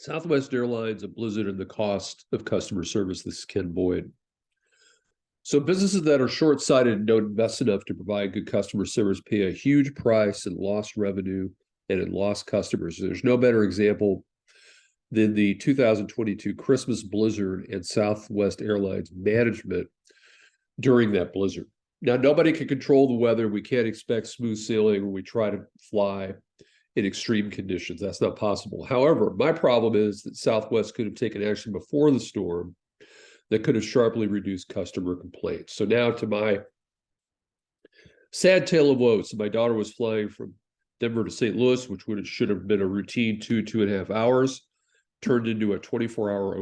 Southwest Airlines, a blizzard, and the cost of customer service. This is Ken Boyd. So businesses that are short-sighted and don't invest enough to provide good customer service pay a huge price in lost revenue and in lost customers. There's no better example than the 2022 Christmas blizzard and Southwest Airlines management during that blizzard. Now, nobody can control the weather. We can't expect smooth sailing when we try to fly in extreme conditions. That's not possible. However, my problem is that Southwest could have taken action before the storm that could have sharply reduced customer complaints. So now to my sad tale of woes. So my daughter was flying from Denver to St. Louis, which should have been a routine 2.5 hours, turned into a 24-hour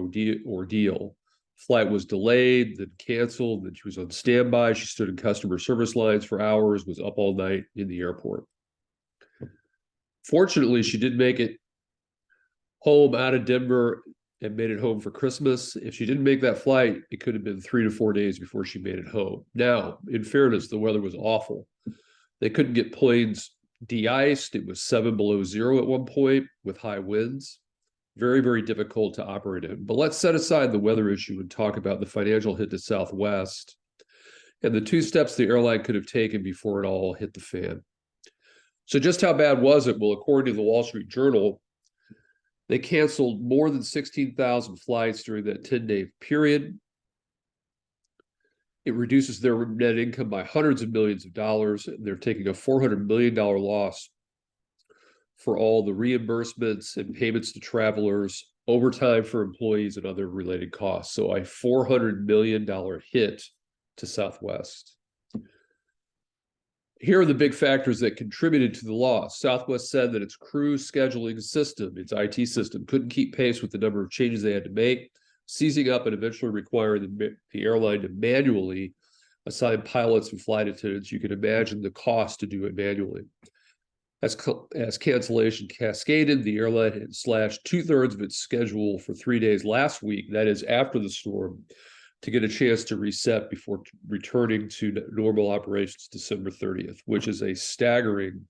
ordeal. Flight was delayed, then canceled, then she was on standby. She stood in customer service lines for hours, was up all night in the airport. Fortunately, she did make it home out of Denver and made it home for Christmas. If she didn't make that flight, it could have been 3 to 4 days before she made it home. Now, in fairness, the weather was awful. They couldn't get planes de-iced. It was 7 below zero at one point with high winds. Very, very difficult to operate in. But let's set aside the weather issue and talk about the financial hit to Southwest and the 2 steps the airline could have taken before it all hit the fan. So just how bad was it? Well, according to the Wall Street Journal, they canceled more than 16,000 flights during that 10-day period. It reduces their net income by hundreds of millions of dollars. They're taking a $400 million loss for all the reimbursements and payments to travelers, overtime for employees, and other related costs. So a $400 million hit to Southwest. Here are the big factors that contributed to the loss. Southwest said that its crew scheduling system, its IT system, couldn't keep pace with the number of changes they had to make, seizing up and eventually requiring the airline to manually assign pilots and flight attendants. You can imagine the cost to do it manually. As cancellation cascaded, the airline had slashed 2/3 of its schedule for 3 days last week, that is after the storm, to get a chance to reset before returning to normal operations December 30th, which is a staggering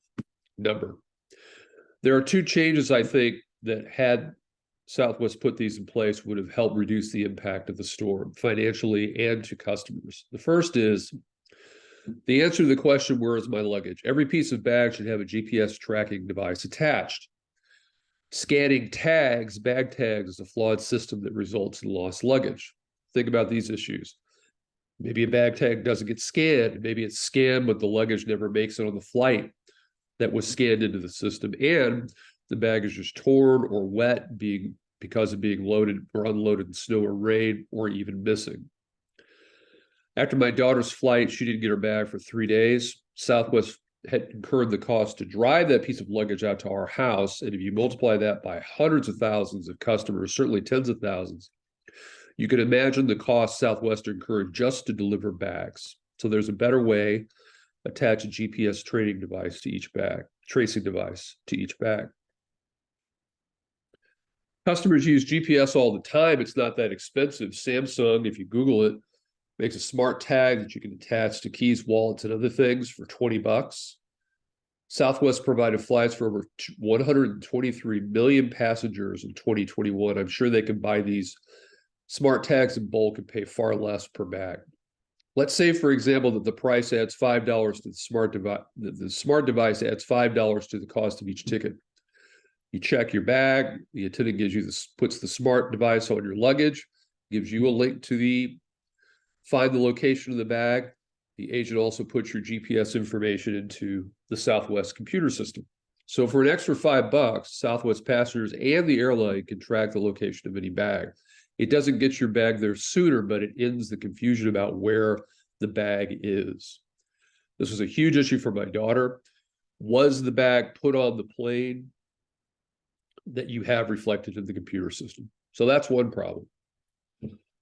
number. There are 2 changes, I think, that had Southwest put these in place would have helped reduce the impact of the storm financially and to customers. The first is the answer to the question, where is my luggage? Every piece of bag should have a GPS tracking device attached. Scanning tags, bag tags, is a flawed system that results in lost luggage. Think about these issues. Maybe a bag tag doesn't get scanned. Maybe it's scanned, but the luggage never makes it on the flight that was scanned into the system. And the baggage is torn or wet because of being loaded or unloaded in snow or rain, or even missing. After my daughter's flight, she didn't get her bag for 3 days. Southwest had incurred the cost to drive that piece of luggage out to our house. And if you multiply that by hundreds of thousands of customers, certainly tens of thousands, you can imagine the cost Southwest incurred just to deliver bags. So there's a better way: attach a GPS tracing device to each bag. Customers use GPS all the time. It's not that expensive. Samsung, if you Google it, makes a smart tag that you can attach to keys, wallets, and other things for $20. Southwest provided flights for over 123 million passengers in 2021. I'm sure they can buy these smart tags in bulk and pay far less per bag. Let's say, for example, that the price adds $5 to the smart device. The smart device adds $5 to the cost of each ticket. You check your bag. The attendant puts the smart device on your luggage, gives you a link to find the location of the bag. The agent also puts your GPS information into the Southwest computer system. So for an extra $5, Southwest passengers and the airline can track the location of any bag. It doesn't get your bag there sooner, but it ends the confusion about where the bag is. This was a huge issue for my daughter. Was the bag put on the plane that you have reflected in the computer system? So that's one problem.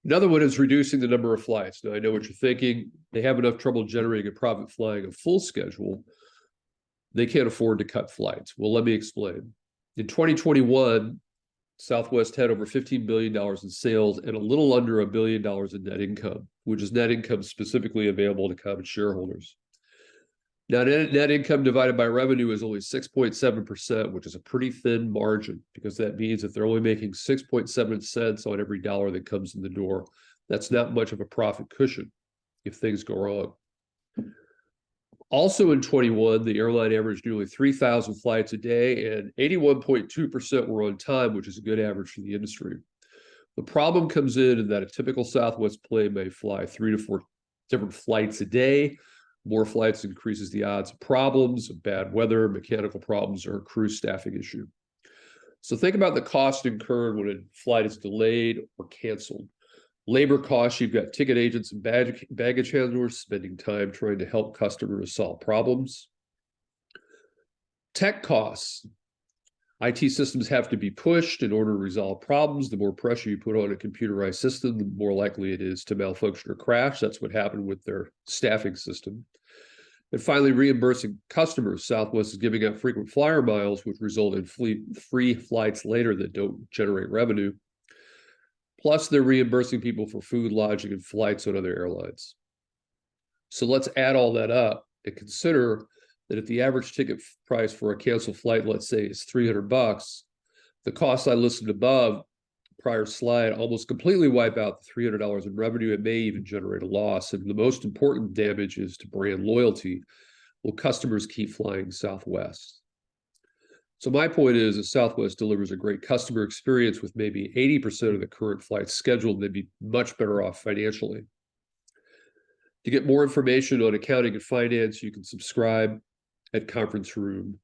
Another one is reducing the number of flights. Now, I know what you're thinking. They have enough trouble generating a profit flying a full schedule. They can't afford to cut flights. Well, let me explain. In 2021, Southwest had over $15 billion in sales and a little under $1 billion in net income, which is net income specifically available to common shareholders. Now, net income divided by revenue is only 6.7%, which is a pretty thin margin, because that means that they're only making 6.7 cents on every dollar that comes in the door. That's not much of a profit cushion if things go wrong. Also in 21, the airline averaged nearly 3,000 flights a day, and 81.2% were on time, which is a good average for the industry. The problem comes in that a typical Southwest plane may fly 3 to 4 different flights a day. More flights increases the odds of problems, of bad weather, mechanical problems, or a crew staffing issue. So think about the cost incurred when a flight is delayed or canceled. Labor costs, you've got ticket agents and baggage handlers spending time trying to help customers solve problems. Tech costs. IT systems have to be pushed in order to resolve problems. The more pressure you put on a computerized system, the more likely it is to malfunction or crash. That's what happened with their staffing system. And finally, reimbursing customers. Southwest is giving out frequent flyer miles, which result in free flights later that don't generate revenue. Plus, they're reimbursing people for food, lodging, and flights on other airlines. So let's add all that up and consider that if the average ticket price for a canceled flight, let's say, is $300, the costs I listed above, prior slide, almost completely wipe out the $300 in revenue. It may even generate a loss. And the most important damage is to brand loyalty. Will customers keep flying Southwest? So my point is that Southwest delivers a great customer experience with maybe 80% of the current flights scheduled. They'd be much better off financially. To get more information on accounting and finance, you can subscribe at conference room